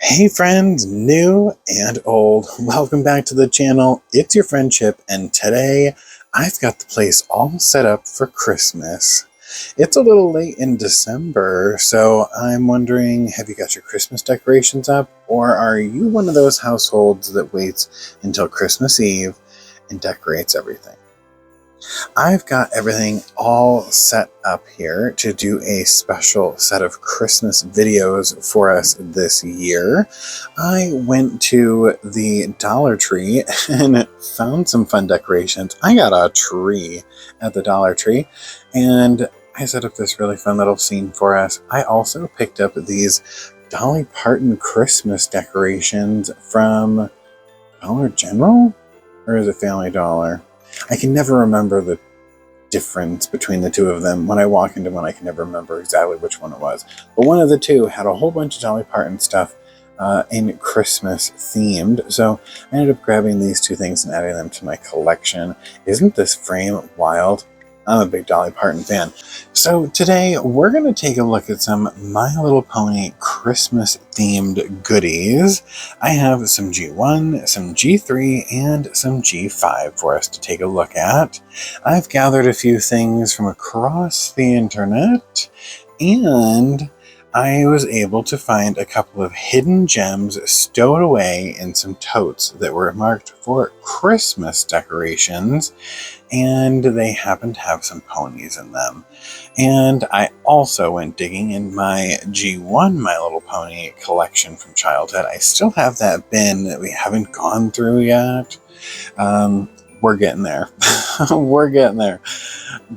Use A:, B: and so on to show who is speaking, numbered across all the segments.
A: Hey friends, new and old, welcome back to the channel. It's your FriendCHIP, and today I've got the place all set up for Christmas. It's a little late in December, so I'm wondering, have you got your Christmas decorations up, or are you one of those households that waits until Christmas Eve and decorates everything? I've got everything all set up here to do a special set of Christmas videos for us this year. I went to the Dollar Tree and found some fun decorations. I got a tree at the Dollar Tree and I set up this really fun little scene for us. I also picked up these Dolly Parton Christmas decorations from Dollar General, or is it Family Dollar? I can never remember the difference between the two of them. When I walk into one, I can never remember exactly which one it was. But one of the two had a whole bunch of Dolly Parton stuff in Christmas themed. So I ended up grabbing these two things and adding them to my collection. Isn't this frame wild? I'm a big Dolly Parton fan. So today we're going to take a look at some My Little Pony Christmas themed goodies. I have some G1, some G3, and some G5 for us to take a look at. I've gathered a few things from across the internet, and I was able to find a couple of hidden gems stowed away in some totes that were marked for Christmas decorations, and they happen to have some ponies in them. And I also went digging in my G1 My Little Pony collection from childhood. I still have that bin that we haven't gone through yet. We're getting there. We're getting there.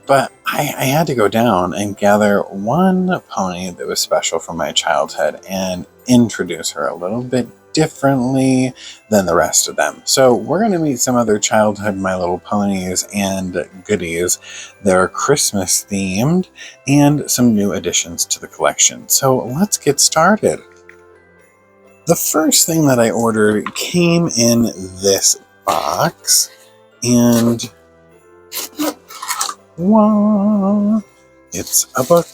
A: But I had to go down and gather one pony that was special from my childhood and introduce her a little bit differently than the rest of them. So we're going to meet some other childhood My Little Ponies and goodies that are Christmas themed and some new additions to the collection. So let's get started. The first thing that I ordered came in this box, and wow, it's a book.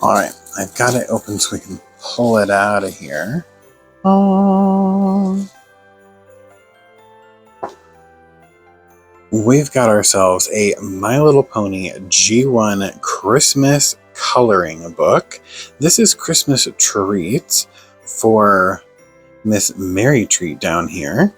A: Alright, I've got it open so we can pull it out of here. We've got ourselves a My Little Pony G1 Christmas coloring book. This is Christmas treats for Miss Mary Treat down here.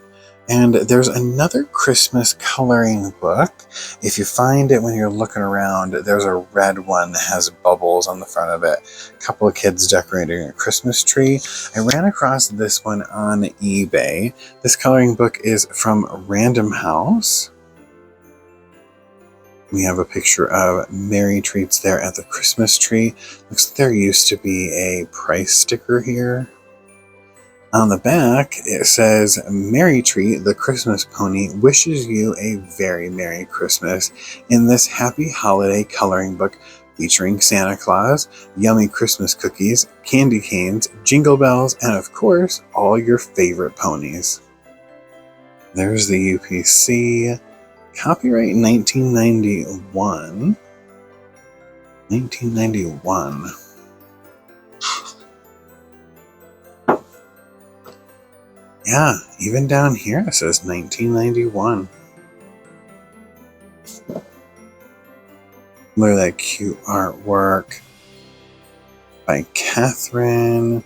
A: And there's another Christmas coloring book. If you find it when you're looking around, there's a red one that has bubbles on the front of it. A couple of kids decorating a Christmas tree. I ran across this one on eBay. This coloring book is from Random House. We have a picture of Mary Treats there at the Christmas tree. Looks like there used to be a price sticker here. On the back, it says, Mary Treat, the Christmas pony, wishes you a very Merry Christmas in this happy holiday coloring book featuring Santa Claus, yummy Christmas cookies, candy canes, jingle bells, and of course, all your favorite ponies. There's the UPC. Copyright 1991. 1991. Yeah, even down here it says 1991. Look at that cute artwork by Catherine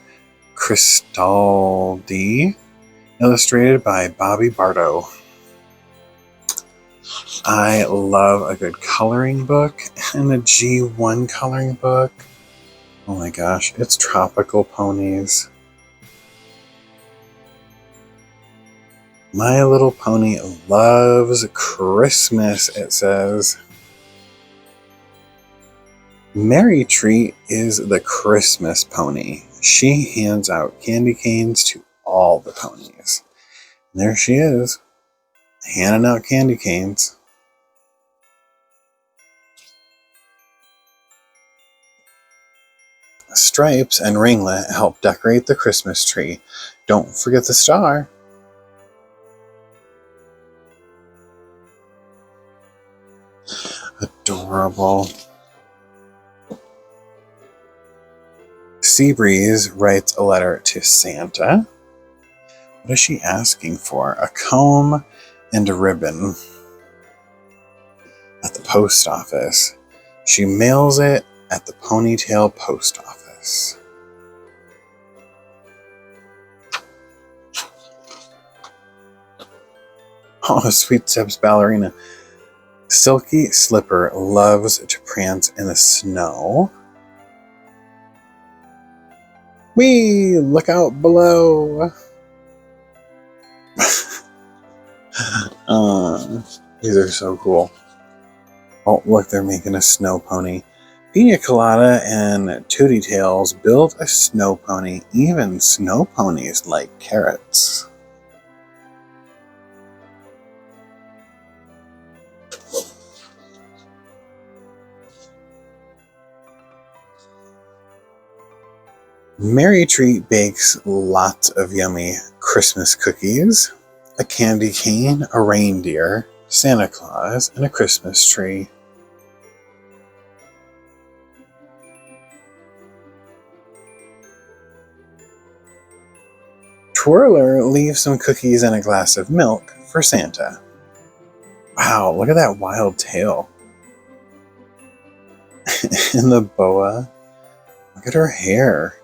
A: Cristaldi, illustrated by Bobby Bardo. I love a good coloring book and a G1 coloring book. Oh my gosh, it's tropical ponies. My Little Pony loves Christmas, it says. Mary Treat is the Christmas pony. She hands out candy canes to all the ponies. And there she is, handing out candy canes. Stripes and Ringlet help decorate the Christmas tree. Don't forget the star. Adorable. Seabreeze writes a letter to Santa. What is she asking for? A comb and a ribbon at the post office. She mails it at the Ponytail post office. Oh, Sweet Tip's ballerina. Silky Slipper loves to prance in the snow. Whee! Look out below! These are so cool. Oh, look, they're making a snow pony. Pina Colada and Tootie Tails build a snow pony. Even snow ponies like carrots. Mary Treat bakes lots of yummy Christmas cookies, a candy cane, a reindeer, Santa Claus, and a Christmas tree. Twirler leaves some cookies and a glass of milk for Santa. Wow, look at that wild tail. And the boa, look at her hair.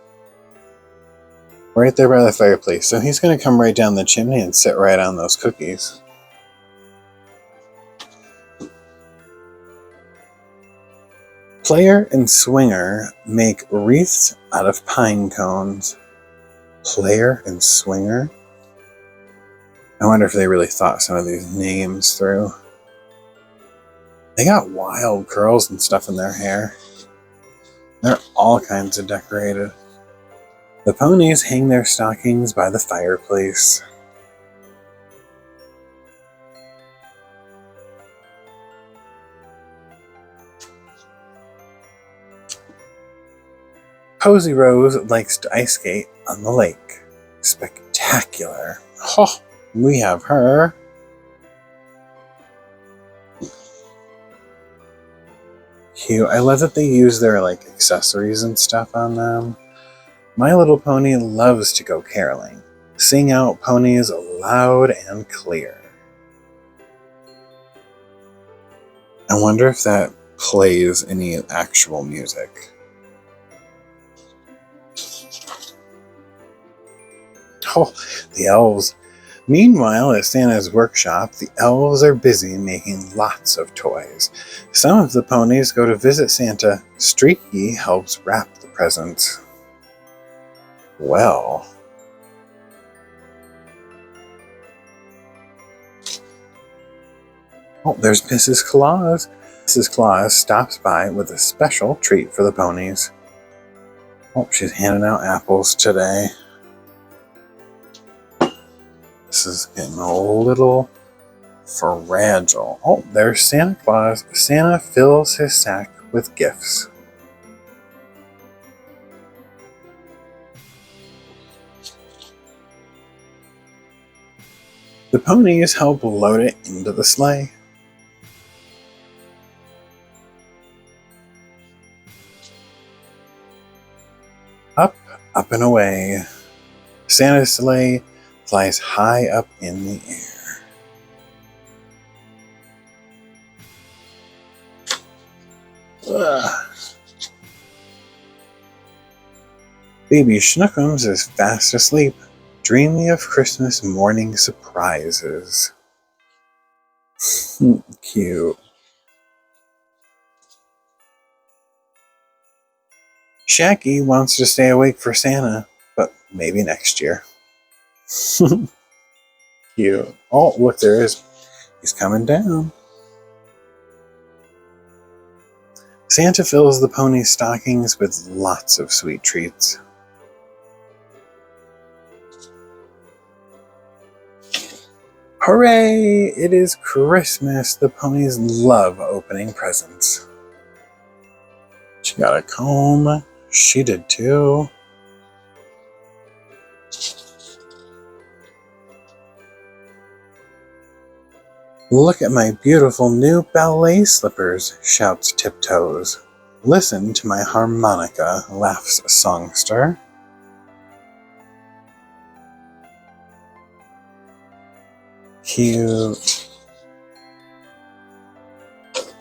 A: Right there by the fireplace. So he's going to come right down the chimney and sit right on those cookies. Player and Swinger make wreaths out of pine cones. Player and Swinger? I wonder if they really thought some of these names through. They got wild curls and stuff in their hair. They're all kinds of decorated. The ponies hang their stockings by the fireplace. Posy Rose likes to ice skate on the lake. Spectacular. Oh, we have her. Cute. I love that they use their accessories and stuff on them. My Little Pony loves to go caroling. Sing out ponies loud and clear. I wonder if that plays any actual music. Oh, the elves. Meanwhile, at Santa's workshop, the elves are busy making lots of toys. Some of the ponies go to visit Santa. Streaky helps wrap the presents. Well. Oh, there's Mrs. Claus. Mrs. Claus stops by with a special treat for the ponies. Oh, she's handing out apples today. This is getting a little fragile. Oh, there's Santa Claus. Santa fills his sack with gifts. The ponies help load it into the sleigh. Up, up and away. Santa's sleigh flies high up in the air. Ugh. Baby Schnookums is fast asleep, dreaming of Christmas morning surprises. Cute. Shaggy wants to stay awake for Santa, but maybe next year. Cute. Oh, look, there is. He's coming down. Santa fills the pony's stockings with lots of sweet treats. Hooray! It is Christmas. The ponies love opening presents. She got a comb. She did too. Look at my beautiful new ballet slippers, shouts Tiptoes. Listen to my harmonica, laughs Songster. Cute.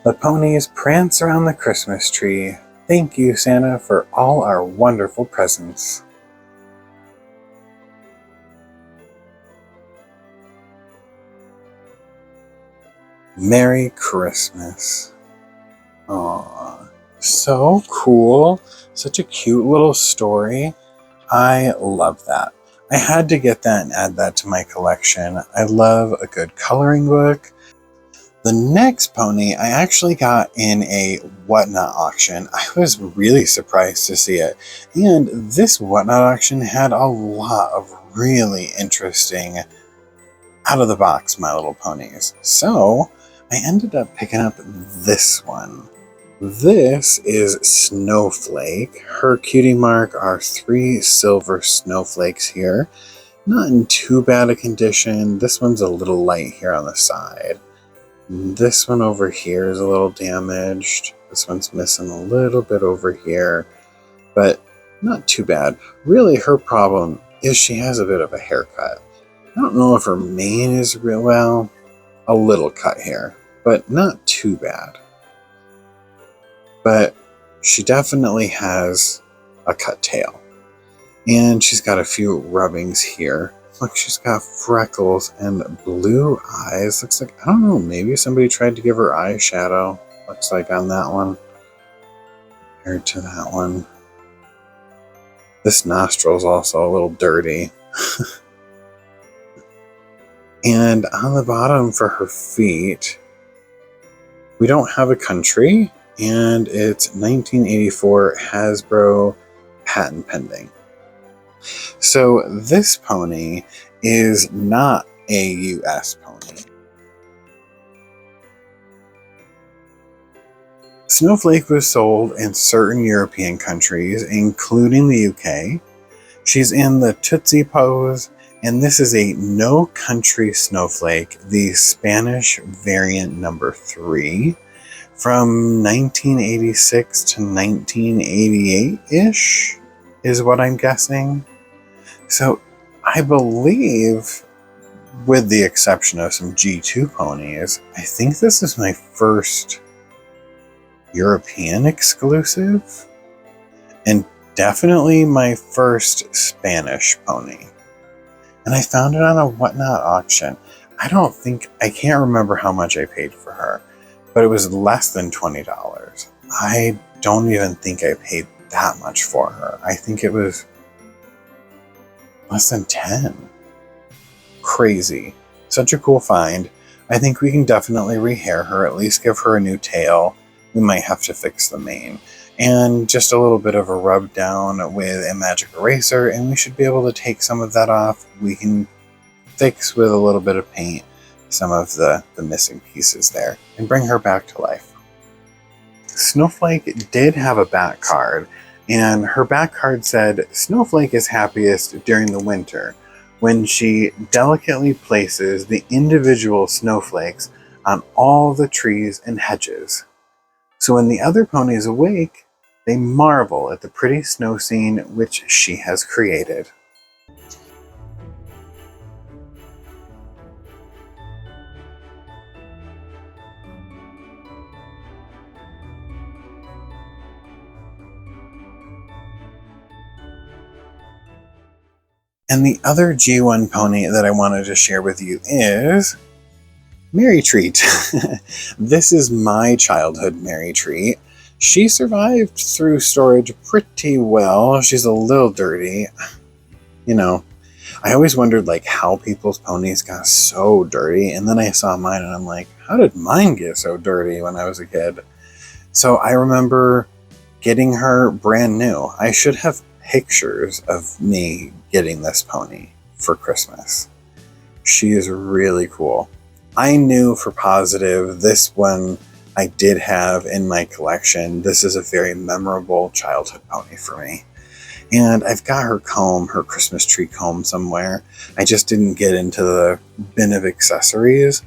A: The ponies prance around the Christmas tree. Thank you, Santa, for all our wonderful presents. Merry Christmas. Aww. So cool. Such a cute little story. I love that. I had to get that and add that to my collection. I love a good coloring book. The next pony I actually got in a Whatnot auction. I was really surprised to see it. And this Whatnot auction had a lot of really interesting out-of-the-box My Little Ponies. So I ended up picking up this one. This is Snowflake. Her cutie mark are 3 silver snowflakes here. Not in too bad a condition. This one's a little light here on the side. This one over here is a little damaged. This one's missing a little bit over here, but not too bad. Really, her problem is she has a bit of a haircut. I don't know if her mane is real well, a little cut here, but not too bad. But she definitely has a cut tail. And she's got a few rubbings here. Look, she's got freckles and blue eyes. Looks like, I don't know, maybe somebody tried to give her eyeshadow. Looks like on that one. Compared to that one. This nostril's also a little dirty. And on the bottom for her feet, we don't have a country. And it's 1984 Hasbro patent pending. So this pony is not a US pony. Snowflake was sold in certain European countries, including the UK. She's in the Tootsie pose, and this is a No Country Snowflake, the Spanish variant number 3. From 1986 to 1988-ish is what I'm guessing. So I believe, with the exception of some G2 ponies, I think this is my first European exclusive, and definitely my first Spanish pony. And I found it on a Whatnot auction. I can't remember how much I paid for her, but it was less than $20. I don't even think I paid that much for her. I think it was less than 10. Crazy. Such a cool find. I think we can definitely rehair her, at least give her a new tail. We might have to fix the mane. And just a little bit of a rub down with a magic eraser, and we should be able to take some of that off. We can fix with a little bit of paint some of the missing pieces there and bring her back to life. Snowflake did have a back card, and her back card said, Snowflake is happiest during the winter when she delicately places the individual snowflakes on all the trees and hedges. So when the other ponies awake, they marvel at the pretty snow scene which she has created. And the other G1 pony that I wanted to share with you is Mary Treat. This is my childhood Mary Treat. She survived through storage pretty well. She's a little dirty. You know, I always wondered like how people's ponies got so dirty, and then I saw mine and I'm like, how did mine get so dirty when I was a kid? So I remember getting her brand new. I should have pictures of me getting this pony for Christmas. She is really cool. I knew for positive this one I did have in my collection. This is a very memorable childhood pony for me. And I've got her comb, her Christmas tree comb somewhere. I just didn't get into the bin of accessories,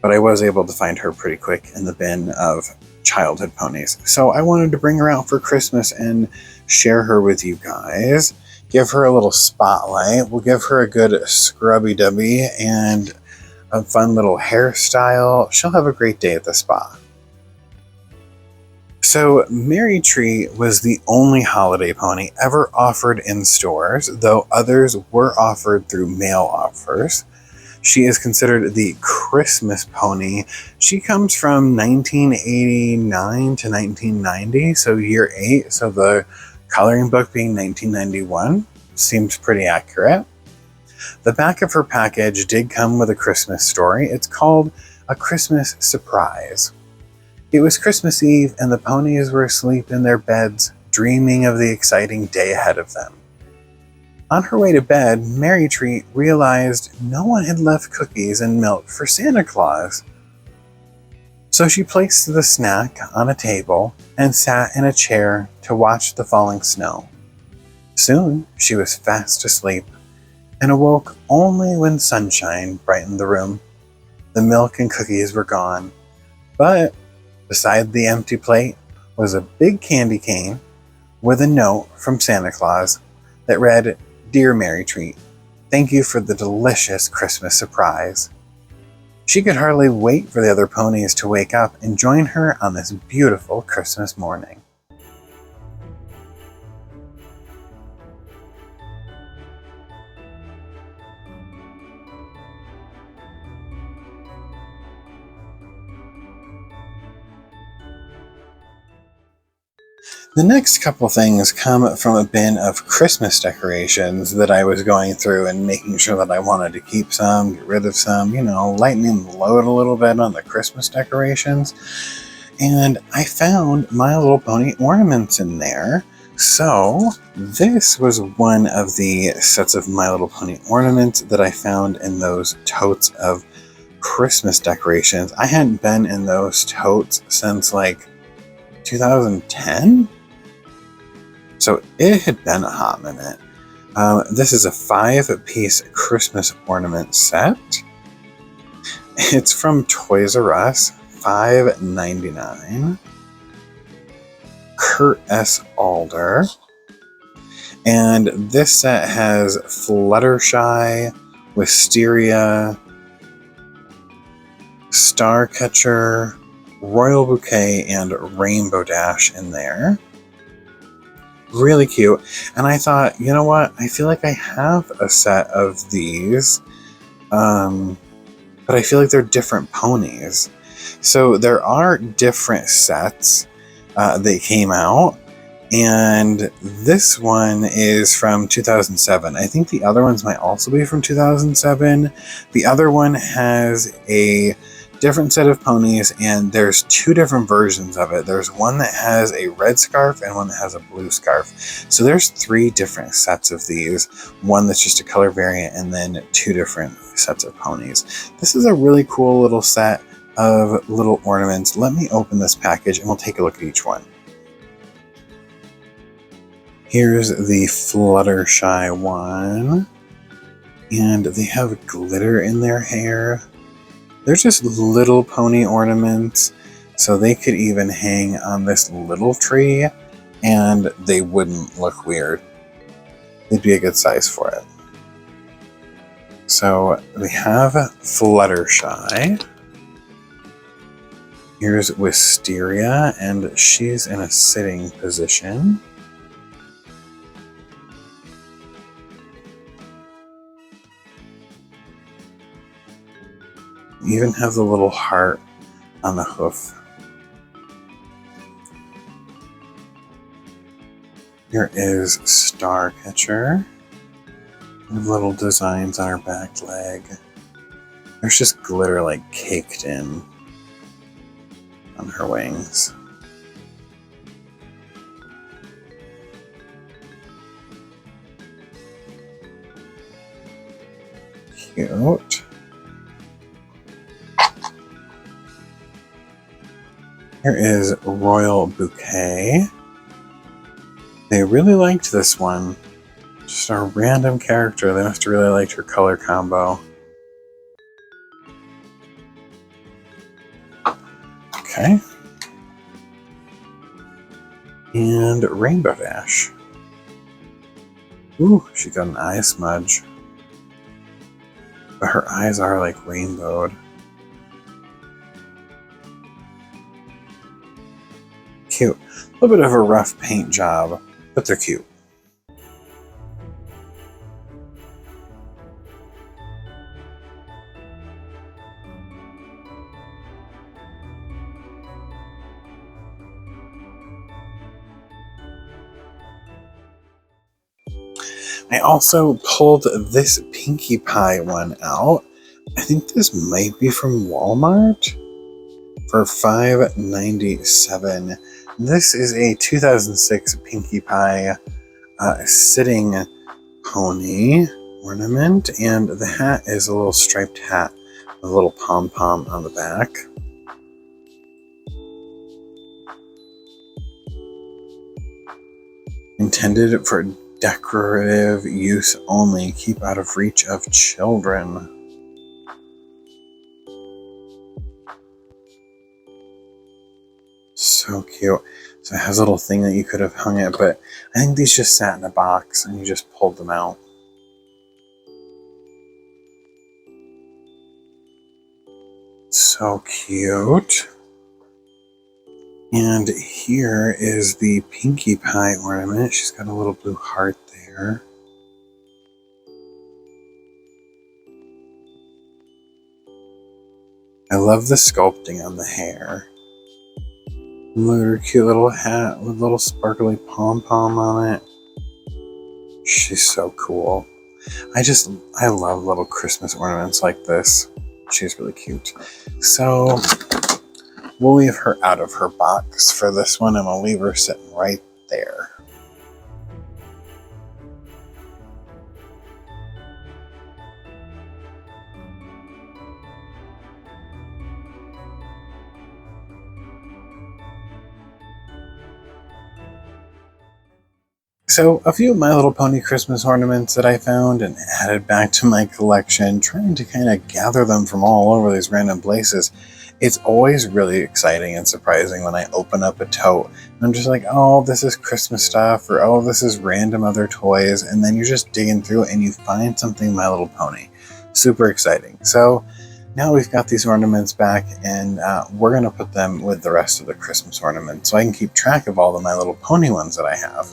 A: but I was able to find her pretty quick in the bin of childhood ponies. So I wanted to bring her out for Christmas and share her with you guys. Give her a little spotlight. We'll give her a good scrubby dubby and a fun little hairstyle. She'll have a great day at the spa. So Merry Treat was the only holiday pony ever offered in stores, though others were offered through mail offers. She is considered the Christmas pony. She comes from 1989 to 1990, so year 8, so the coloring book being 1991 seems pretty accurate. The back of her package did come with a Christmas story. It's called A Christmas Surprise. It was Christmas Eve and the ponies were asleep in their beds, dreaming of the exciting day ahead of them. On her way to bed, Merry Treat realized no one had left cookies and milk for Santa Claus. So she placed the snack on a table and sat in a chair to watch the falling snow. Soon she was fast asleep and awoke only when sunshine brightened the room. The milk and cookies were gone, but beside the empty plate was a big candy cane with a note from Santa Claus that read, "Dear Merry Treat, thank you for the delicious Christmas surprise." She could hardly wait for the other ponies to wake up and join her on this beautiful Christmas morning. The next couple things come from a bin of Christmas decorations that I was going through and making sure that I wanted to keep some, get rid of some, lightening the load a little bit on the Christmas decorations. And I found My Little Pony ornaments in there. So this was one of the sets of My Little Pony ornaments that I found in those totes of Christmas decorations. I hadn't been in those totes since like 2010. So it had been a hot minute. This is a 5-piece Christmas ornament set. It's from Toys R Us, $5.99. Kurt S. Alder. And this set has Fluttershy, Wisteria, Starcatcher, Royal Bouquet, and Rainbow Dash in there. Really cute. And I thought, you know what? I feel like I have a set of these, but I feel like they're different ponies. So there are different sets that came out, and this one is from 2007. I think the other ones might also be from 2007. The other one has a different set of ponies, and there's 2 different versions of it. There's one that has a red scarf and one that has a blue scarf. So there's 3 different sets of these. One that's just a color variant, and then 2 different sets of ponies. This is a really cool little set of little ornaments. Let me open this package and we'll take a look at each one. Here's the Fluttershy one, and they have glitter in their hair. They're just little pony ornaments, so they could even hang on this little tree and they wouldn't look weird. They'd be a good size for it. So we have Fluttershy. Here's Wisteria, and she's in a sitting position. You even have the little heart on the hoof. Here is Starcatcher. Little designs on her back leg. There's just glitter like caked in on her wings. Cute. Here is Royal Bouquet. They really liked this one. Just a random character. They must have really liked her color combo. Okay. and Rainbow Dash. Ooh, she got an eye smudge. But her eyes are like rainbowed. Cute. A little bit of a rough paint job, but they're cute. I also pulled this Pinkie Pie one out. I think this might be from Walmart for $5.97. This is a 2006 Pinkie Pie sitting pony ornament, and the hat is a little striped hat with a little pom-pom on the back. Intended for decorative use only. Keep out of reach of children. So cute. So it has a little thing that you could have hung it, but I think these just sat in a box and you just pulled them out. So cute. And here is the Pinkie Pie ornament. She's got a little blue heart there. I love the sculpting on the hair. Look at her cute little hat with a little sparkly pom-pom on it. She's so cool. I love little Christmas ornaments like this. She's really cute. So we'll leave her out of her box for this one, and we'll leave her sitting right there. So a few of My Little Pony Christmas ornaments that I found and added back to my collection, trying to kind of gather them from all over these random places. It's always really exciting and surprising when I open up a tote and I'm just like, oh, this is Christmas stuff, or oh, this is random other toys, and then you're just digging through and you find something My Little Pony. Super exciting. So now we've got these ornaments back, and we're going to put them with the rest of the Christmas ornaments so I can keep track of all the My Little Pony ones that I have.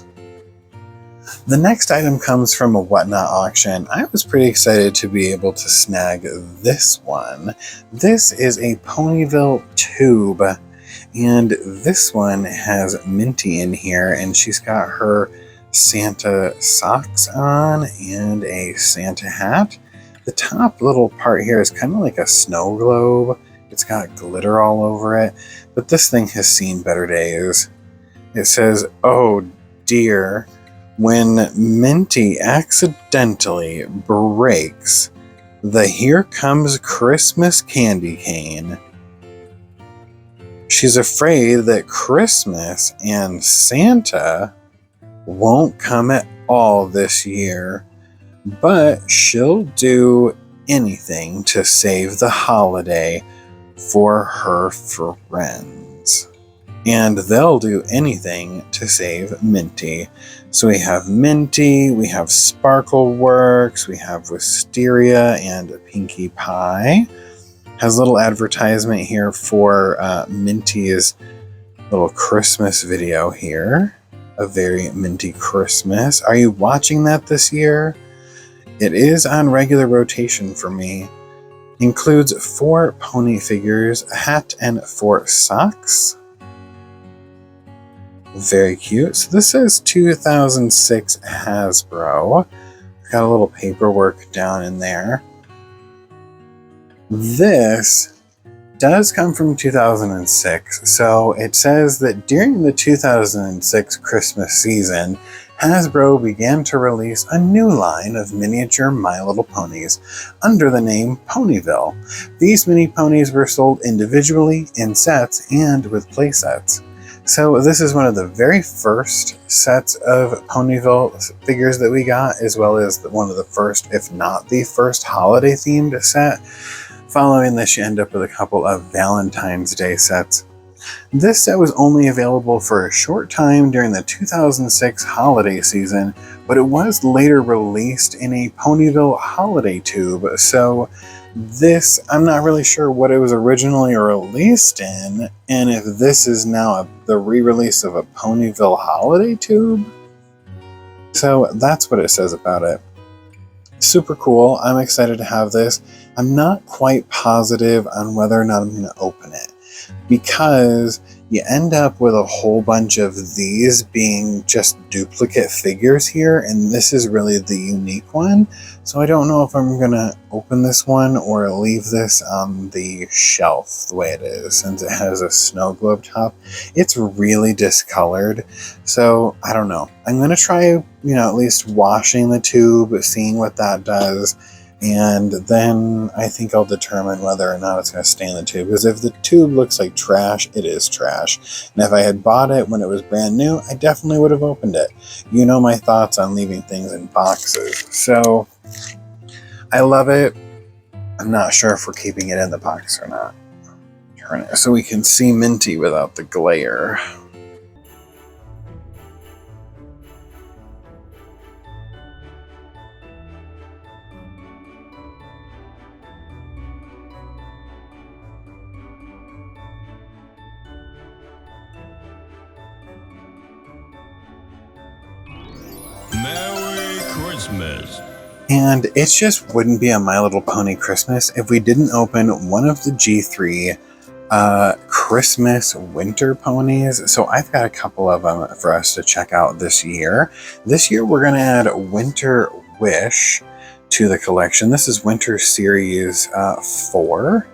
A: The next item comes from a Whatnot auction. I was pretty excited to be able to snag this one. This is a Ponyville tube, and this one has Minty in here, and she's got her Santa socks on and a Santa hat. The top little part here is kind of like a snow globe. It's got glitter all over it, but this thing has seen better days. It says, "Oh dear, when Minty accidentally breaks the Here Comes Christmas candy cane, she's afraid that Christmas and Santa won't come at all this year, but she'll do anything to save the holiday for her friends. And they'll do anything to save Minty." So we have Minty, we have Sparkle Works, we have Wisteria and Pinkie Pie. Has a little advertisement here for Minty's little Christmas video here. A very Minty Christmas. Are you watching that this year? It is on regular rotation for me. Includes 4 pony figures, a hat, and 4 socks. Very cute. So this is 2006 Hasbro. Got a little paperwork down in there. This does come from 2006. So it says that during the 2006 Christmas season, Hasbro began to release a new line of miniature My Little Ponies under the name Ponyville. These mini ponies were sold individually, in sets, and with play sets. So this is one of the very first sets of Ponyville figures that we got, as well as one of the first, if not the first, holiday-themed set. Following this, you end up with a couple of Valentine's Day sets. This set was only available for a short time during the 2006 holiday season, but it was later released in a Ponyville holiday tube, so this, I'm not really sure what it was originally released in, and if this is now the re-release of a Ponyville holiday tube. So that's what it says about it. Super cool. I'm excited to have this. I'm not quite positive on whether or not I'm going to open it, because you end up with a whole bunch of these being just duplicate figures here, and this is really the unique one. So I don't know if I'm going to open this one or leave this on the shelf the way it is, since it has a snow globe top. It's really discolored, so I don't know. I'm going to try, at least washing the tube, seeing what that does. And then I think I'll determine whether or not it's going to stay in the tube. Because if the tube looks like trash, it is trash. And if I had bought it when it was brand new, I definitely would have opened it. You know my thoughts on leaving things in boxes. So I love it. I'm not sure if we're keeping it in the box or not. Turn it so we can see Minty without the glare.
B: Merry Christmas.
A: And it just wouldn't be a My Little Pony Christmas if we didn't open one of the G3 Christmas winter ponies. So I've got a couple of them for us to check out this year. This year we're going to add Winter Wish to the collection. This is Winter Series 4.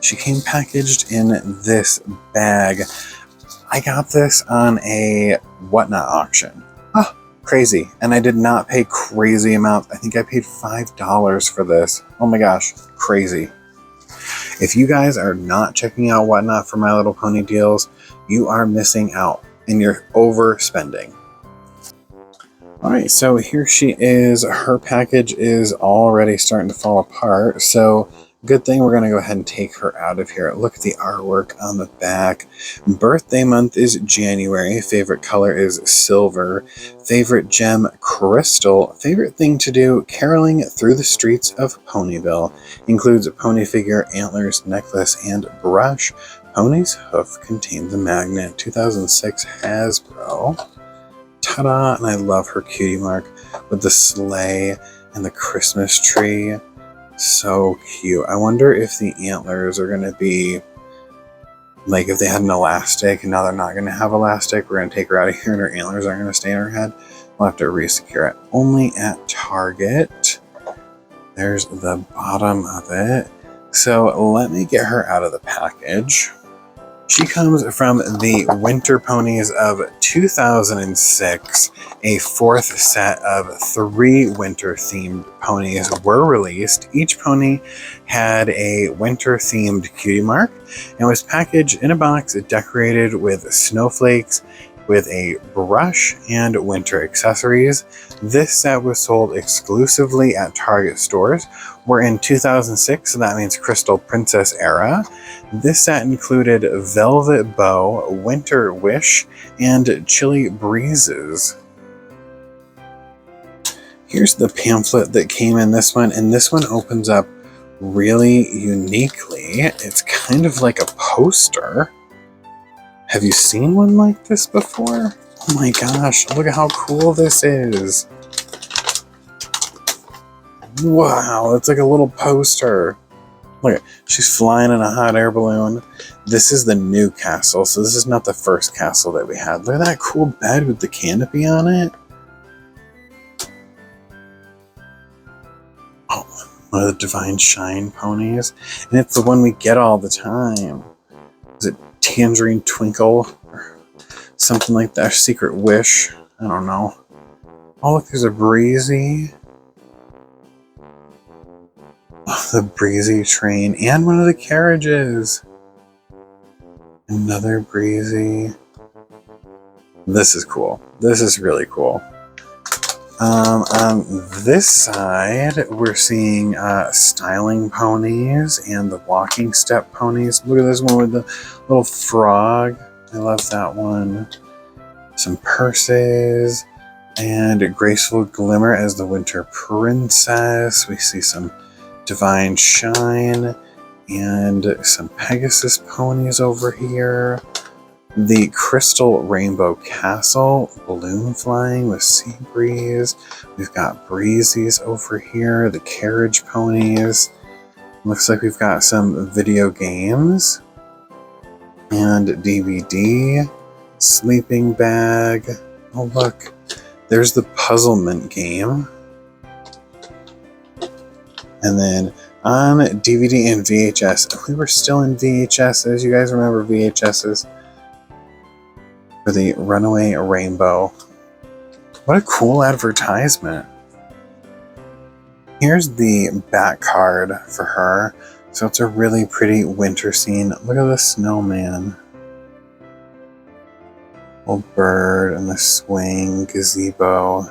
A: She came packaged in this bag. I got this on a Whatnot auction. Oh, crazy. And I did not pay crazy amounts. I think I paid $5 for this. Oh my gosh, crazy. If you guys are not checking out Whatnot for My Little Pony deals, you are missing out and you're overspending. All right, so here she is. Her package is already starting to fall apart. So good thing we're going to go ahead and take her out of here. Look at the artwork on the back. Birthday month is January. Favorite color is silver. Favorite gem, crystal. Favorite thing to do, caroling through the streets of Ponyville. Includes a pony figure, antlers, necklace, and brush. Pony's hoof contains a magnet. 2006 Hasbro. Ta-da! And I love her cutie mark with the sleigh and the Christmas tree. So cute. I wonder if the antlers are going to be like if they had an elastic and now they're not going to have elastic. We're going to take her out of here and her antlers aren't going to stay in her head. We'll have to resecure it. Only at Target. There's the bottom of it. So let me get her out of the package. She comes from the Winter Ponies of 2006. A fourth set of 3 winter-themed ponies were released. Each pony had a winter-themed cutie mark and was packaged in a box decorated with snowflakes, with a brush and winter accessories. This set was sold exclusively at Target stores. We're in 2006, so that means Crystal Princess era. This set included Velvet Bow, Winter Wish, and Chilly Breezes. Here's the pamphlet that came in this one, and this one opens up really uniquely. It's kind of like a poster. Have you seen one like this before? Oh my gosh, look at how cool this is. Wow, it's like a little poster. Look, she's flying in a hot air balloon. This is the new castle, so this is not the first castle that we had. Look at that cool bed with the canopy on it. Oh, one of the Divine Shine ponies. And it's the one we get all the time. Is it Tangerine Twinkle? Or something like that. Secret Wish? I don't know. Oh, look, there's a Breezy. Oh, the Breezy train. And one of the carriages. Another Breezy. This is cool. This is really cool. On this side, we're seeing styling ponies and the walking step ponies. Look at this one with the little frog. I love that one. Some purses and graceful glimmer as the winter princess. We see some divine shine and some Pegasus ponies over here. The crystal rainbow castle, balloon flying with sea breeze. We've got breezies over here, the carriage ponies. Looks like we've got some video games and DVD, sleeping bag. Oh look, there's the puzzlement game. And then on DVD and VHS, we were still in VHSs. You guys remember VHSs? For the Runaway Rainbow. What a cool advertisement. Here's the back card for her. So it's a really pretty winter scene. Look at the snowman. Little bird and the swing, gazebo.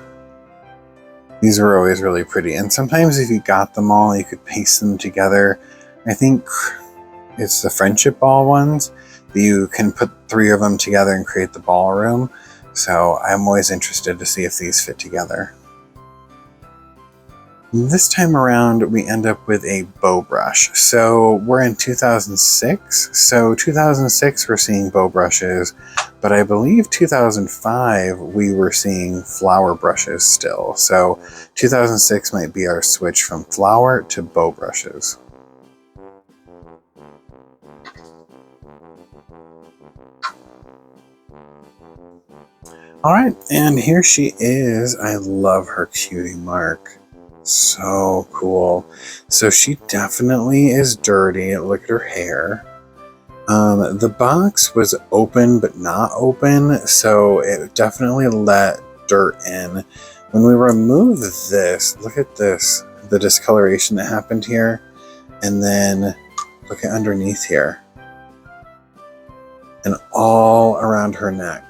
A: These were always really pretty. And sometimes if you got them all, you could paste them together. I think it's the FriendCHIP ball ones. You can put 3 of them together and create the ballroom. So I'm always interested to see if these fit together. This time around, we end up with a bow brush. So we're in 2006. So 2006, we're seeing bow brushes, but I believe 2005, we were seeing flower brushes still. So 2006 might be our switch from flower to bow brushes. All right, and here she is. I love her cutie mark. So cool. So she definitely is dirty. Look at her hair. The box was open but not open, so it definitely let dirt in. When we remove this, look at this, the discoloration that happened here, and then look at underneath here, and all around her neck.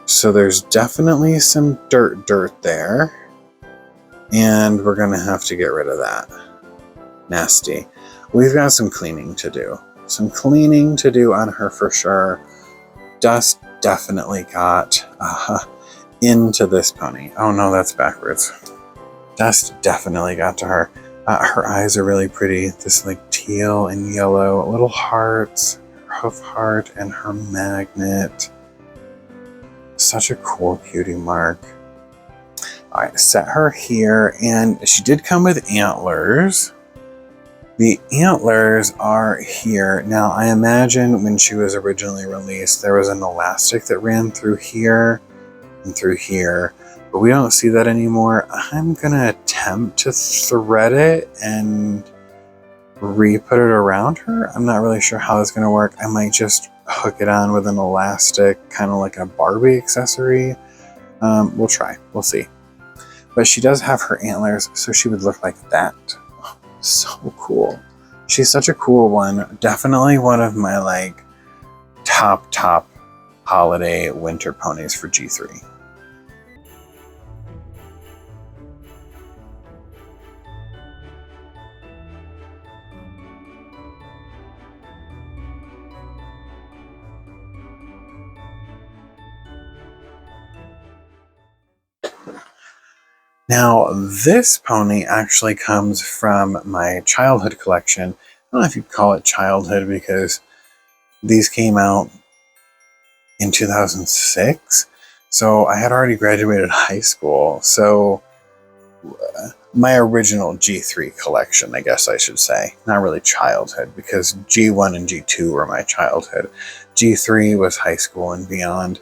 A: So there's definitely some dirt there, and we're gonna have to get rid of that. Nasty. We've got some cleaning to do. Some cleaning to do on her for sure. Dust definitely got into this pony. Oh no, that's backwards. Dust definitely got to her. Her eyes are really pretty. This like teal and yellow, little hearts, her hoof heart, and her magnet. Such a cool cutie mark. All right, set her here, and she did come with antlers. The antlers are here. Now, I imagine when she was originally released, there was an elastic that ran through here and through here, but we don't see that anymore. I'm gonna attempt to thread it and re-put it around her. I'm not really sure how it's gonna work. I might just hook it on with an elastic, kind of like a Barbie accessory. We'll try, we'll see. But she does have her antlers, so she would look like that. So cool. She's such a cool one. Definitely one of my like top holiday winter ponies for G3. Now, this pony actually comes from my childhood collection. I don't know if you'd call it childhood because these came out in 2006. So I had already graduated high school. So my original G3 collection, I guess I should say. Not really childhood because G1 and G2 were my childhood. G3 was high school and beyond.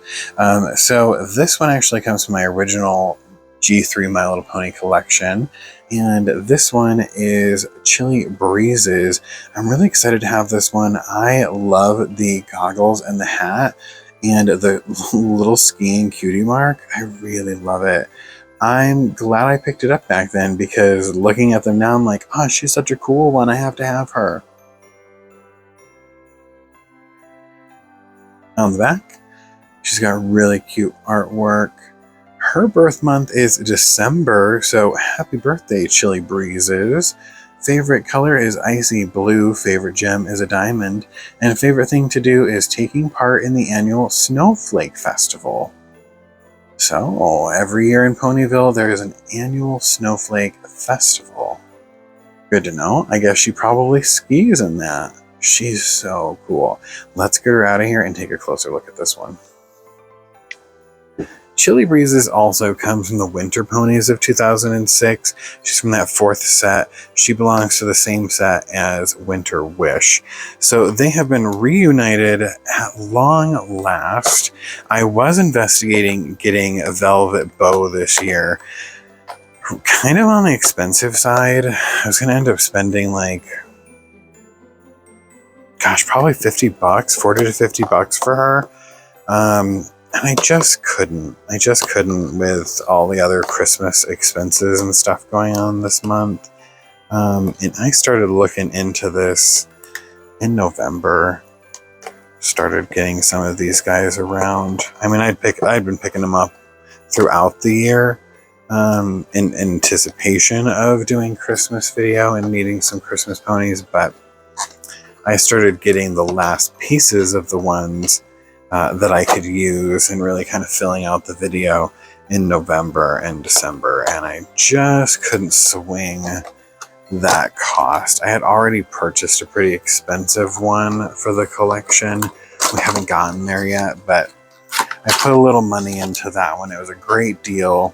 A: So this one actually comes from my original G3 My Little Pony collection, and this one is Chilly Breezes. I'm really excited to have this one. I love the goggles and the hat and the little skiing cutie mark. I really love it. I'm glad I picked it up back then because looking at them now, I'm like, oh, she's such a cool one. I have to have her. On the back, She's got really cute artwork. Her birth month is December, so happy birthday, Chilly Breezes. Favorite color is icy blue, favorite gem is a diamond, and favorite thing to do is taking part in the annual Snowflake Festival. So, every year in Ponyville, there is an annual Snowflake Festival. Good to know. I guess she probably skis in that. She's so cool. Let's get her out of here and take a closer look at this one. Chilly Breezes also comes from the Winter Ponies of 2006. She's from that 4th set. She belongs to the same set as Winter Wish. So they have been reunited at long last. I was investigating getting a Velvet Bow this year. Kind of on the expensive side. I was going to end up spending like, gosh, probably $50, $40 to $50 for her. And I just couldn't with all the other Christmas expenses and stuff going on this month. And I started looking into this in November. Started getting some of these guys around. I mean, I'd been picking them up throughout the year in anticipation of doing Christmas video and needing some Christmas ponies, but I started getting the last pieces of the ones that I could use and really kind of filling out the video in November and December, and I just couldn't swing that cost. I had already purchased a pretty expensive one for the collection. We haven't gotten there yet, but I put a little money into that one. It was a great deal,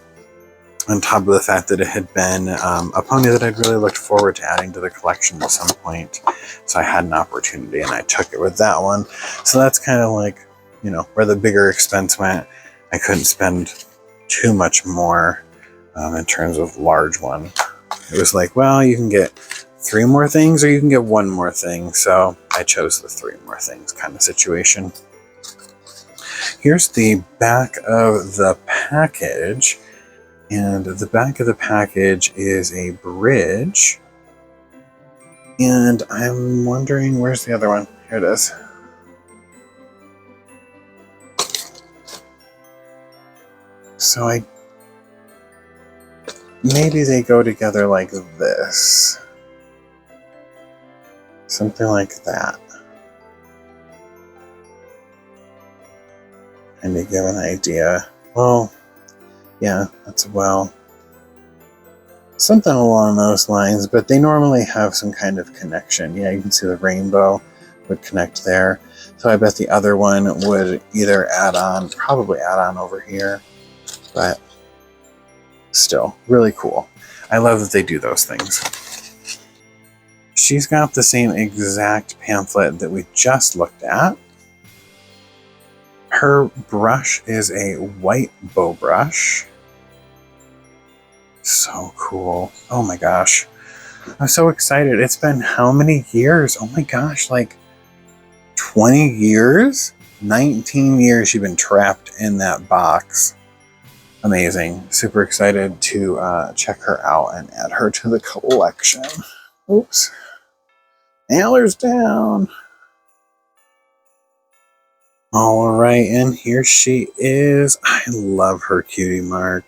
A: on top of the fact that it had been a pony that I'd really looked forward to adding to the collection at some point. So I had an opportunity and I took it with that one. So that's kind of like, you know, where the bigger expense went. I couldn't spend too much more in terms of large one. It was like, well, you can get 3 more things or you can get 1 more thing. So I chose the 3 more things kind of situation. Here's the back of the package. And the back of the package is a bridge. And I'm wondering, where's the other one? Here it is. So maybe they go together like this. Something like that. And to give an idea. Well, yeah, that's something along those lines, but they normally have some kind of connection. Yeah, you can see the rainbow would connect there. So I bet the other one would either probably add on over here, but still really cool. I love that they do those things. She's got the same exact pamphlet that we just looked at. Her brush is a white bow brush. So cool. Oh my gosh. I'm so excited. It's been how many years? Oh my gosh, like 20 years? 19 years she's been trapped in that box. Amazing. Super excited to check her out and add her to the collection. Oops. Antlers down. All right, and here she is. I love her cutie mark.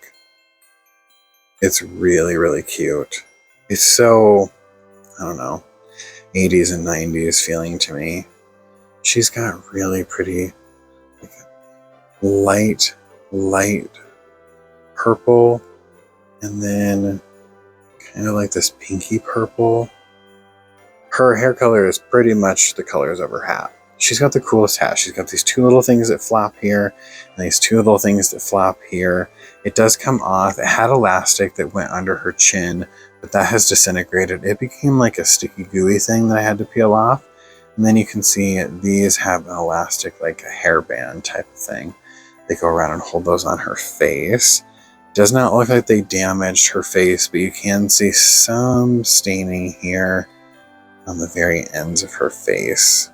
A: It's really, really cute. It's so, I don't know, 80s and 90s feeling to me. She's got really pretty, like, light purple, and then kind of like this pinky purple. Her hair color is pretty much the colors of her hat. She's got the coolest hat. She's got these 2 little things that flap here and these 2 little things that flap here. It does come off. It had elastic that went under her chin, but that has disintegrated. It became like a sticky gooey thing that I had to peel off. And then you can see these have an elastic, like a hairband type of thing. They go around and hold those on her face. It does not look like they damaged her face, but you can see some staining here on the very ends of her face.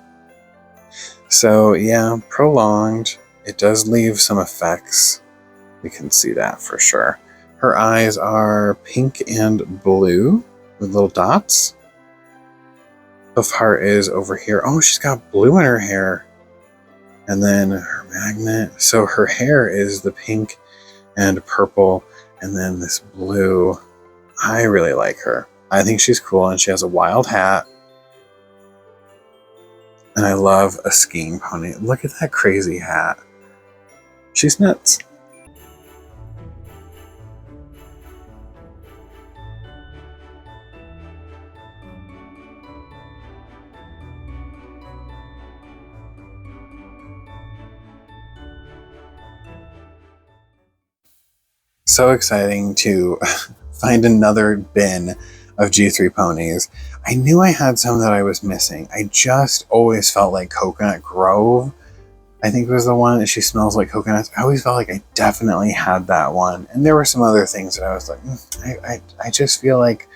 A: So yeah, prolonged. It does leave some effects. We can see that for sure. Her eyes are pink and blue with little dots. Hoof heart is over here. Oh, she's got blue in her hair. And then her magnet. So her hair is the pink and purple, and then this blue. I really like her. I think she's cool, and she has a wild hat. And I love a skiing pony. Look at that crazy hat. She's nuts. So exciting to find another bin of G3 ponies. I knew I had some that I was missing. I just always felt like Coconut Grove, I think, was the one that she smells like coconuts. I always felt like I definitely had that one. And there were some other things that I was like, I just feel like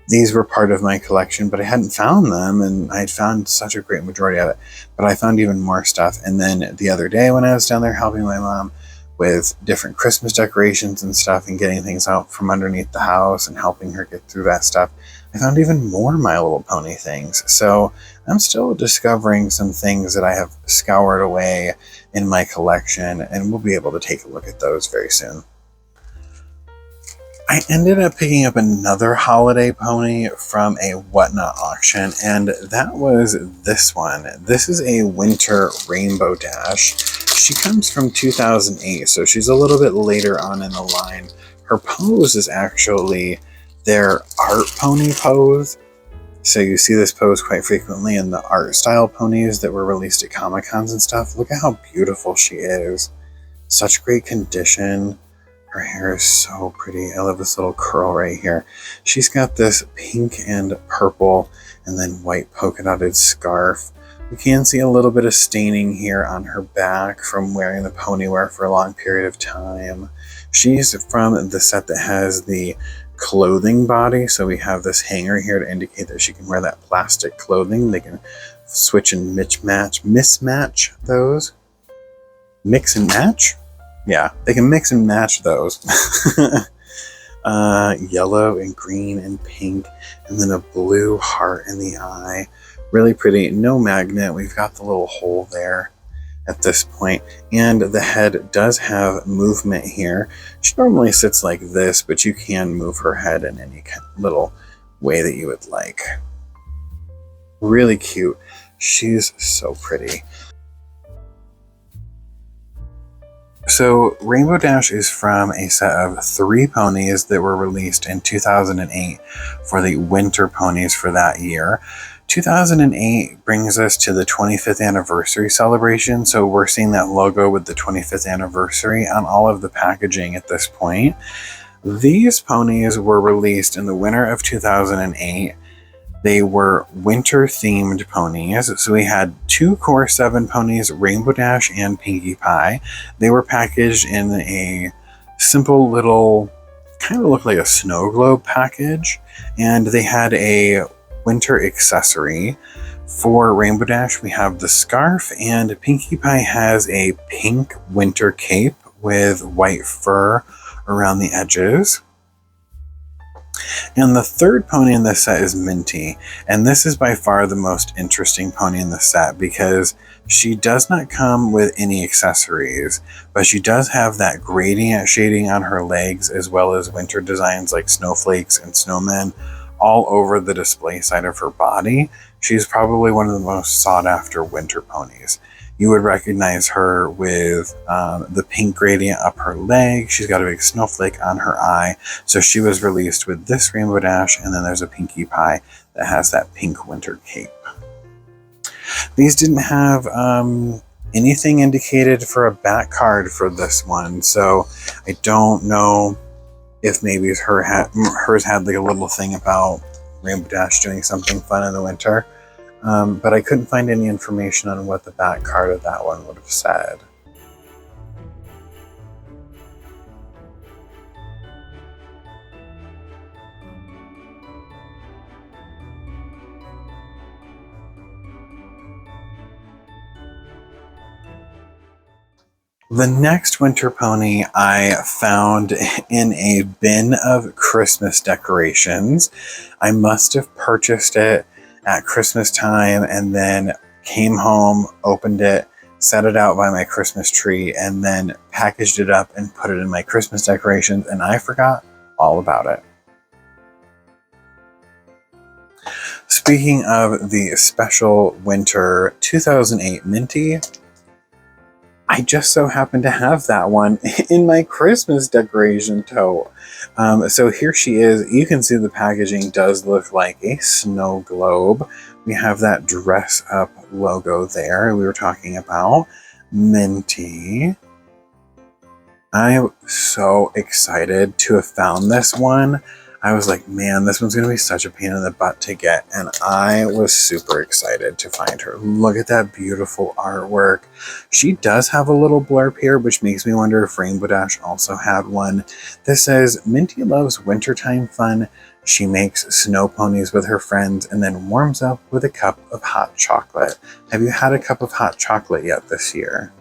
A: these were part of my collection, but I hadn't found them, and I had found such a great majority of it. But I found even more stuff. And then the other day when I was down there helping my mom with different Christmas decorations and stuff and getting things out from underneath the house and helping her get through that stuff, I found even more My Little Pony things. So I'm still discovering some things that I have scoured away in my collection, and we'll be able to take a look at those very soon. I ended up picking up another holiday pony from a Whatnot auction, and that was this one. This is a Winter Rainbow Dash. She comes from 2008, so she's a little bit later on in the line. Her pose is actually their art pony pose. So you see this pose quite frequently in the art style ponies that were released at Comic-Cons and stuff. Look at how beautiful she is. Such great condition. Her hair is so pretty. I love this little curl right here. She's got this pink and purple and then white polka dotted scarf. You can see a little bit of staining here on her back from wearing the pony wear for a long period of time. She's from the set that has the clothing body, so we have this hanger here to indicate that she can wear that plastic clothing. They can switch and mismatch those. Mix and match? Yeah, they can mix and match those. Yellow and green and pink, and then a blue heart in the eye. Really pretty. No magnet. We've got the little hole there at this point, and the head does have movement here. She normally sits like this, but you can move her head in any little way that you would like. Really cute. She's so pretty. So Rainbow Dash is from a set of 3 ponies that were released in 2008 for the winter ponies for that year. 2008 brings us to the 25th anniversary celebration, so we're seeing that logo with the 25th anniversary on all of the packaging at this point. These ponies were released in the winter of 2008. They were winter-themed ponies, so we had 2 Core 7 ponies, Rainbow Dash and Pinkie Pie. They were packaged in a simple little, kind of looked like a snow globe package, and they had a winter accessory. For Rainbow Dash, we have the scarf, and Pinkie Pie has a pink winter cape with white fur around the edges. And the third pony in this set is Minty, and this is by far the most interesting pony in the set because she does not come with any accessories, but she does have that gradient shading on her legs as well as winter designs like snowflakes and snowmen all over the display side of her body. She's probably one of the most sought after winter ponies. You would recognize her with the pink gradient up her leg. She's got a big snowflake on her eye. So she was released with this Rainbow Dash, and then there's a Pinkie Pie that has that pink winter cape. These didn't have anything indicated for a back card for this one, so I don't know if maybe hers had like a little thing about Rainbow Dash doing something fun in the winter. But I couldn't find any information on what the back card of that one would have said. The next winter pony I found in a bin of Christmas decorations. I must have purchased it at Christmas time and then came home, opened it, set it out by my Christmas tree, and then packaged it up and put it in my Christmas decorations, and I forgot all about it. Speaking of the special winter 2008 Minty, I just so happen to have that one in my Christmas decoration tote. So here she is. You can see the packaging does look like a snow globe. We have that dress up logo there we were talking about. Minty. I'm so excited to have found this one. I was like, man, this one's going to be such a pain in the butt to get. And I was super excited to find her. Look at that beautiful artwork. She does have a little blurb here, which makes me wonder if Rainbow Dash also had one. This says, Minty loves wintertime fun. She makes snow ponies with her friends and then warms up with a cup of hot chocolate. Have you had a cup of hot chocolate yet this year?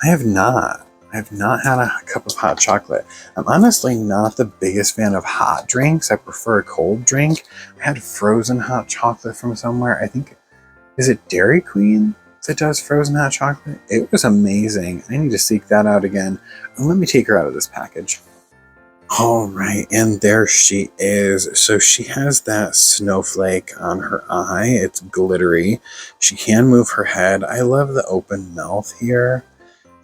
A: I have not. I've not had a cup of hot chocolate. I'm honestly not the biggest fan of hot drinks. I prefer a cold drink. I had frozen hot chocolate from somewhere. I think, is it Dairy Queen that does frozen hot chocolate? It was amazing. I need to seek that out again. Let me take her out of this package. All right, and there she is. So she has that snowflake on her eye. It's glittery. She can move her head. I love the open mouth here.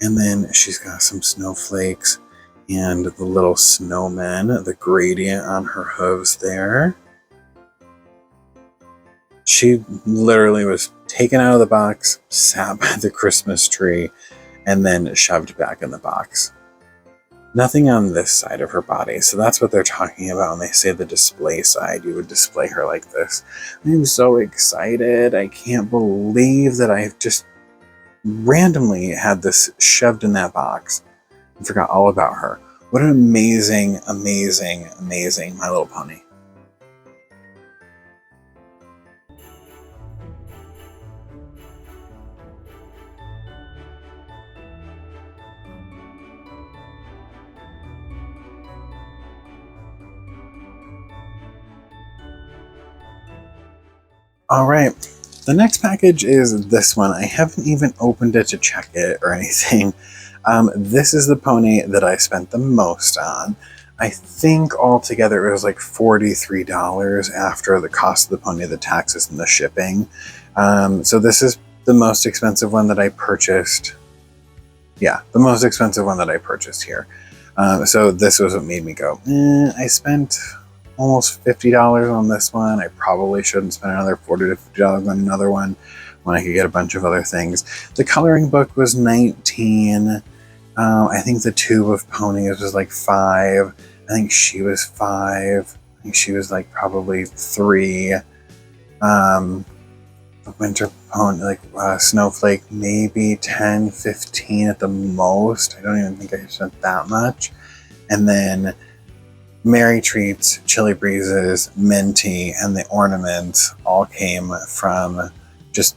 A: And then she's got some snowflakes and the little snowmen, the gradient on her hooves there. She literally was taken out of the box, sat by the Christmas tree, and then shoved back in the box. Nothing on this side of her body. So that's what they're talking about when they say the display side. You would display her like this. I'm so excited. I can't believe that I've just randomly had this shoved in that box and forgot all about her. What an amazing, amazing, amazing My Little Pony. All right. The next package is this one. I haven't even opened it to check it or anything. This is the pony that I spent the most on. I think altogether it was like $43 after the cost of the pony, the taxes, and the shipping. So this is the most expensive one that I purchased. Yeah, the most expensive one that I purchased here. So this was what made me go, I spent almost $50 on this one. I probably shouldn't spend another $40 to $50 on another one when I could get a bunch of other things. The coloring book was $19. I think the tube of ponies was like $5. I think she was $5. I think she was like probably $3. The winter pony, like snowflake, maybe $10, $15 at the most. I don't even think I spent that much. And then Merry Treats, Chilly Breezes, Minty, and the Ornament all came from just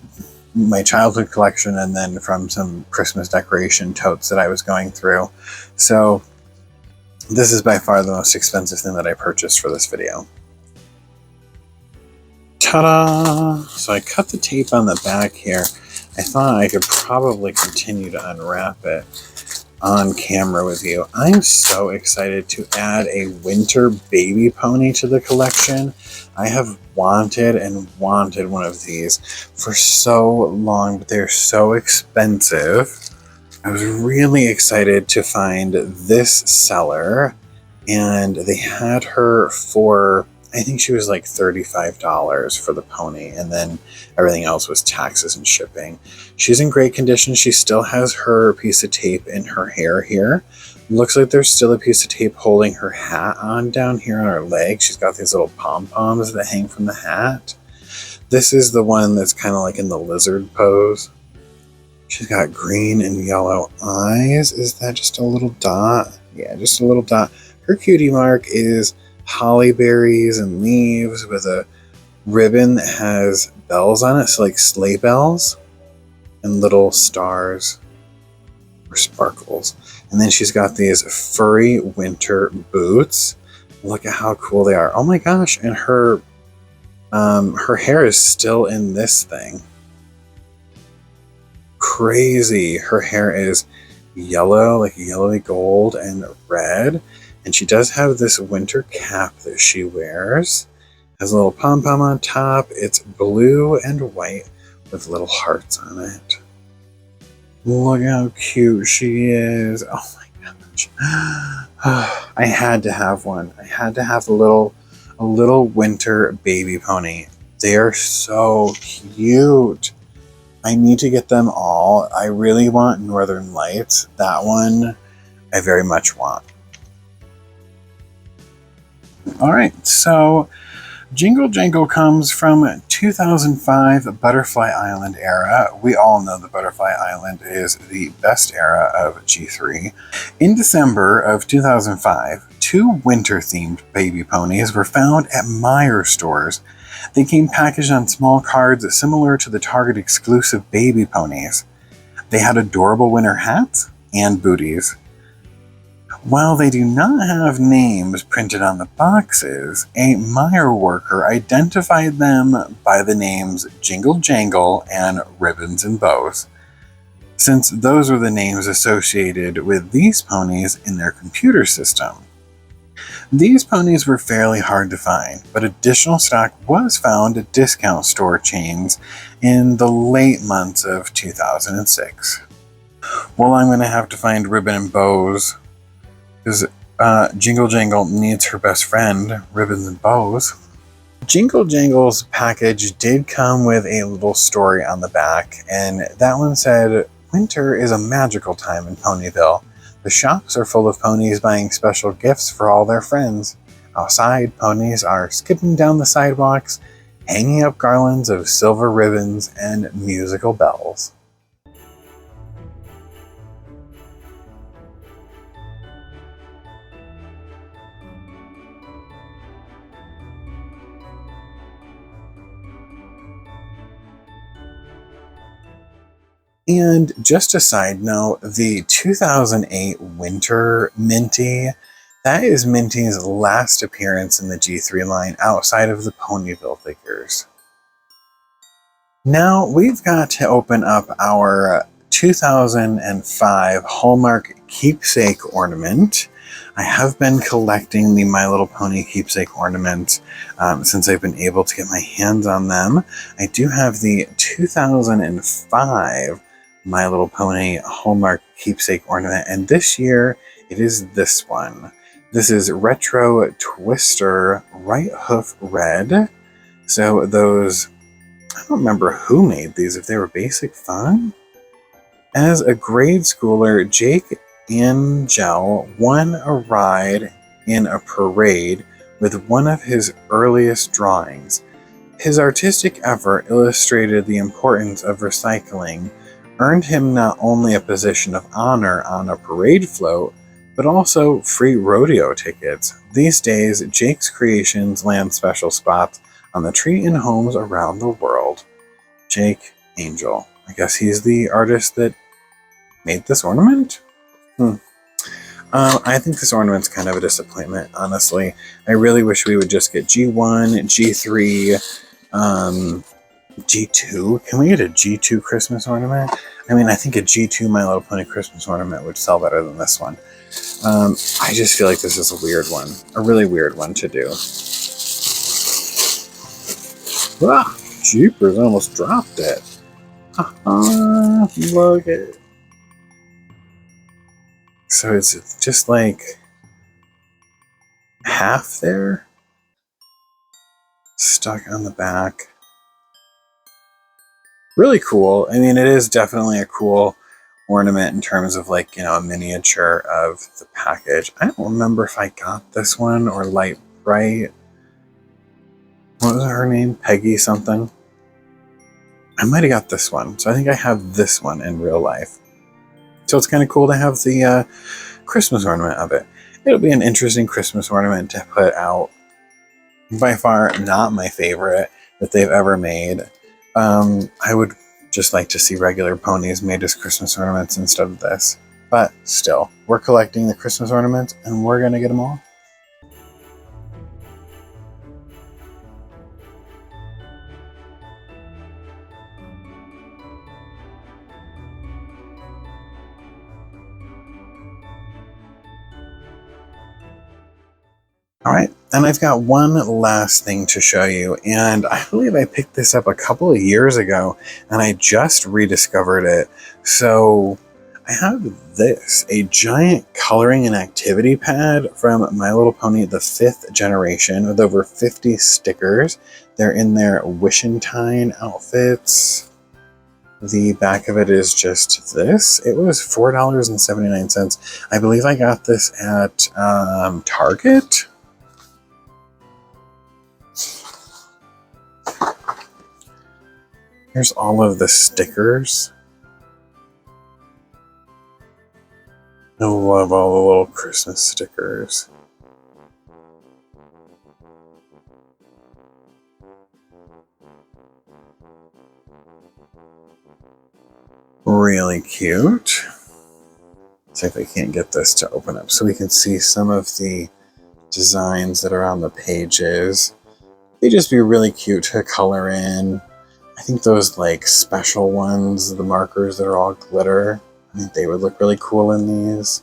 A: my childhood collection and then from some Christmas decoration totes that I was going through. So this is by far the most expensive thing that I purchased for this video. Ta-da! So I cut the tape on the back here. I thought I could probably continue to unwrap it on camera with you. I'm so excited to add a winter baby pony to the collection. I have wanted one of these for so long, but they're so expensive. I was really excited to find this seller, and they had her for, I think she was like $35 for the pony, and then everything else was taxes and shipping. She's in great condition. She still has her piece of tape in her hair here. Looks like there's still a piece of tape holding her hat on down here on her leg. She's got these little pom-poms that hang from the hat. This is the one that's kind of like in the lizard pose. She's got green and yellow eyes. Is that just a little dot? Yeah, just a little dot. Her cutie mark is holly berries and leaves with a ribbon that has bells on it, so like sleigh bells and little stars or sparkles. And then she's got these furry winter boots. Look at how cool they are. Oh my gosh, and her hair is still in this thing. crazy. Her hair is yellow, like yellowy gold and red. And she does have this winter cap that she wears. Has a little pom-pom on top. It's blue and white with little hearts on it. Look how cute she is. Oh my gosh. I had to have one. I had to have a little winter baby pony. They are so cute. I need to get them all. I really want Northern Lights. That one I very much want. All right, so Jingle Jangle comes from 2005 Butterfly Island era. We all know the Butterfly Island is the best era of G3. In December of 2005, 2 winter-themed baby ponies were found at Meijer stores. They came packaged on small cards similar to the Target exclusive baby ponies. They had adorable winter hats and booties. While they do not have names printed on the boxes, a Meijer worker identified them by the names Jingle Jangle and Ribbons and Bows, since those were the names associated with these ponies in their computer system. These ponies were fairly hard to find, but additional stock was found at discount store chains in the late months of 2006. Well, I'm going to have to find Ribbon and Bows, because Jingle Jangle needs her best friend, Ribbons and Bows. Jingle Jangle's package did come with a little story on the back, and that one said, "Winter is a magical time in Ponyville. The shops are full of ponies buying special gifts for all their friends. Outside, ponies are skipping down the sidewalks, hanging up garlands of silver ribbons and musical bells." And just a side note, the 2008 Winter Minty, that is Minty's last appearance in the G3 line outside of the Ponyville figures. Now we've got to open up our 2005 Hallmark Keepsake Ornament. I have been collecting the My Little Pony Keepsake Ornaments since I've been able to get my hands on them. I do have the 2005 My Little Pony Hallmark Keepsake Ornament, and this year it is this one. This is Retro Twister Right Hoof Red. So those, I don't remember who made these, if they were Basic Fun. As a grade schooler, Jake Angel won a ride in a parade with one of his earliest drawings. His artistic effort illustrated the importance of recycling, earned him not only a position of honor on a parade float, but also free rodeo tickets. These days, Jake's creations land special spots on the tree and homes around the world. Jake Angel. I guess he's the artist that made this ornament? I think this ornament's kind of a disappointment, honestly. I really wish we would just get G1, G3, G2. Can we get a G2 Christmas ornament? I mean, I think a G2 My Little Pony Christmas ornament would sell better than this one. I just feel like this is a weird one. A really weird one to do. Ah, jeepers, I almost dropped it. Look at it. So it's just like half there, stuck on the back. Really cool. I mean, it is definitely a cool ornament in terms of, like, you know, a miniature of the package. I don't remember if I got this one or Light Bright. What was her name? Peggy something. I might have got this one. So I think I have this one in real life. So it's kind of cool to have the Christmas ornament of it. It'll be an interesting Christmas ornament to put out. By far not my favorite that they've ever made. I would just like to see regular ponies made as Christmas ornaments instead of this. But still, we're collecting the Christmas ornaments and we're going to get them all. All right, and I've got one last thing to show you, and I believe I picked this up a couple of years ago, and I just rediscovered it. So I have this, a giant coloring and activity pad from My Little Pony, the 5th generation, with over 50 stickers. They're in their Wish-and-Tine outfits. The back of it is just this. It was $4.79. I believe I got this at Target. Here's all of the stickers. I love all the little Christmas stickers. Really cute. Let's see if I can't get this to open up so we can see some of the designs that are on the pages. They'd just be really cute to color in. I think those like special ones, the markers that are all glitter, I think they would look really cool in these.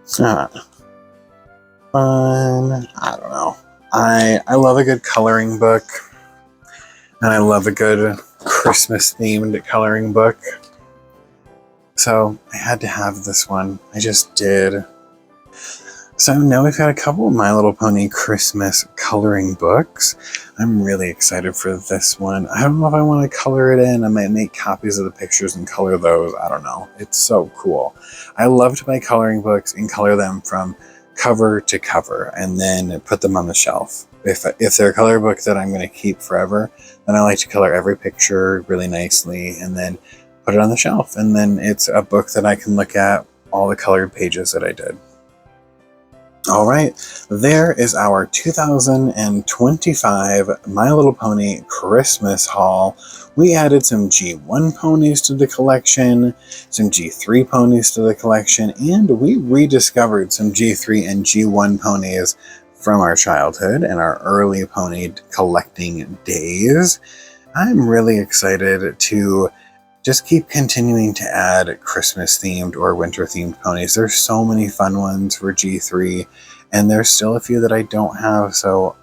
A: Fun. I don't know. I love a good coloring book, and I love a good Christmas themed coloring book. So I had to have this one. I just did. So now we've got a couple of My Little Pony Christmas coloring books. I'm really excited for this one. I don't know if I want to color it in. I might make copies of the pictures and color those. I don't know. It's so cool. I love to buy coloring books and color them from cover to cover and then put them on the shelf. If they're a color book that I'm going to keep forever, then I like to color every picture really nicely and then put it on the shelf. And then it's a book that I can look at all the colored pages that I did. All right, there is our 2025 My Little Pony Christmas haul. We added some G1 ponies to the collection, some G3 ponies to the collection, and we rediscovered some G3 and G1 ponies from our childhood and our early pony collecting days. I'm really excited to just keep continuing to add Christmas themed or winter themed ponies. There's so many fun ones for G3, and there's still a few that I don't have, so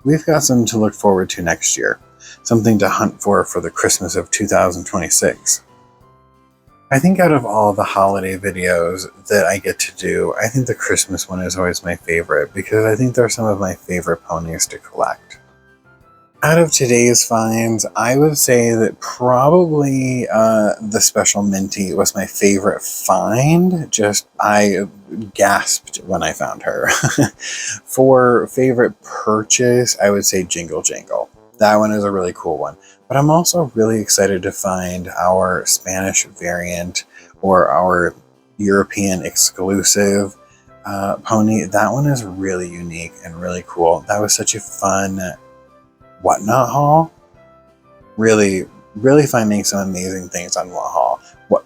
A: we've got some to look forward to next year. Something to hunt for the Christmas of 2026. I think out of all the holiday videos that I get to do, I think the Christmas one is always my favorite because I think they're some of my favorite ponies to collect. Out of today's finds, I would say that probably the Special Minty was my favorite find. I gasped when I found her. For favorite purchase, I would say Jingle Jangle. That one is a really cool one. But I'm also really excited to find our Spanish variant or our European exclusive pony. That one is really unique and really cool. That was such a fun Whatnot haul. Really finding some amazing things on What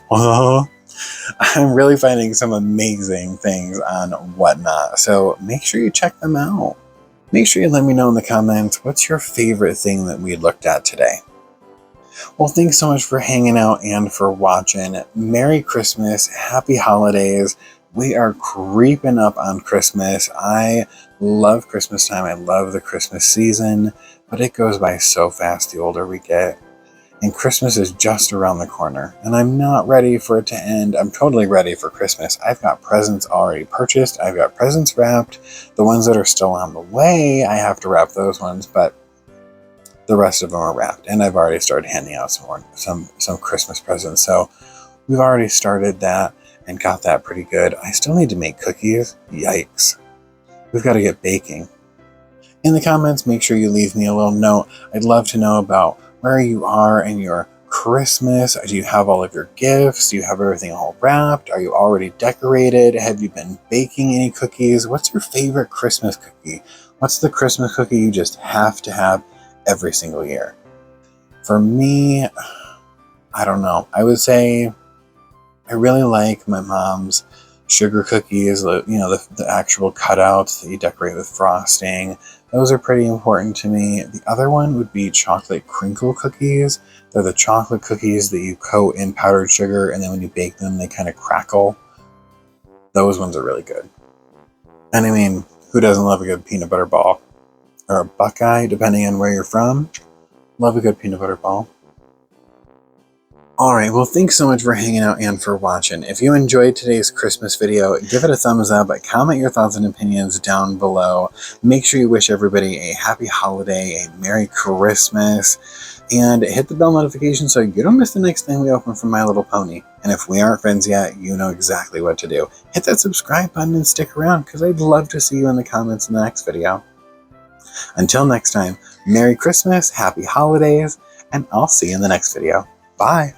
A: haul. I'm really finding some amazing things on Whatnot. So make sure you check them out. Make sure you let me know in the comments what's your favorite thing that we looked at today. Well, thanks so much for hanging out and for watching. Merry Christmas, happy holidays. We are creeping up on Christmas. I love Christmas time. I love the Christmas season, but it goes by so fast the older we get. And Christmas is just around the corner, and I'm not ready for it to end. I'm totally ready for Christmas. I've got presents already purchased. I've got presents wrapped. The ones that are still on the way, I have to wrap those ones, but the rest of them are wrapped. And I've already started handing out some Christmas presents. So we've already started that and got that pretty good. I still need to make cookies. Yikes. We've got to get baking. In the comments, make sure you leave me a little note. I'd love to know about where you are in your Christmas. Do you have all of your gifts? Do you have everything all wrapped? Are you already decorated? Have you been baking any cookies? What's your favorite Christmas cookie? What's the Christmas cookie you just have to have every single year? For me, I don't know. I would say I really like my mom's sugar cookies, the actual cutouts that you decorate with frosting. Those are pretty important to me. The other one would be chocolate crinkle cookies. They're the chocolate cookies that you coat in powdered sugar, and then when you bake them, they kind of crackle. Those ones are really good. And I mean, who doesn't love a good peanut butter ball? Or a Buckeye, depending on where you're from. Love a good peanut butter ball. Alright, well thanks so much for hanging out and for watching. If you enjoyed today's Christmas video, give it a thumbs up, comment your thoughts and opinions down below. Make sure you wish everybody a happy holiday, a Merry Christmas, and hit the bell notification so you don't miss the next thing we open from My Little Pony. And if we aren't friends yet, you know exactly what to do. Hit that subscribe button and stick around, because I'd love to see you in the comments in the next video. Until next time, Merry Christmas, Happy Holidays, and I'll see you in the next video. Bye!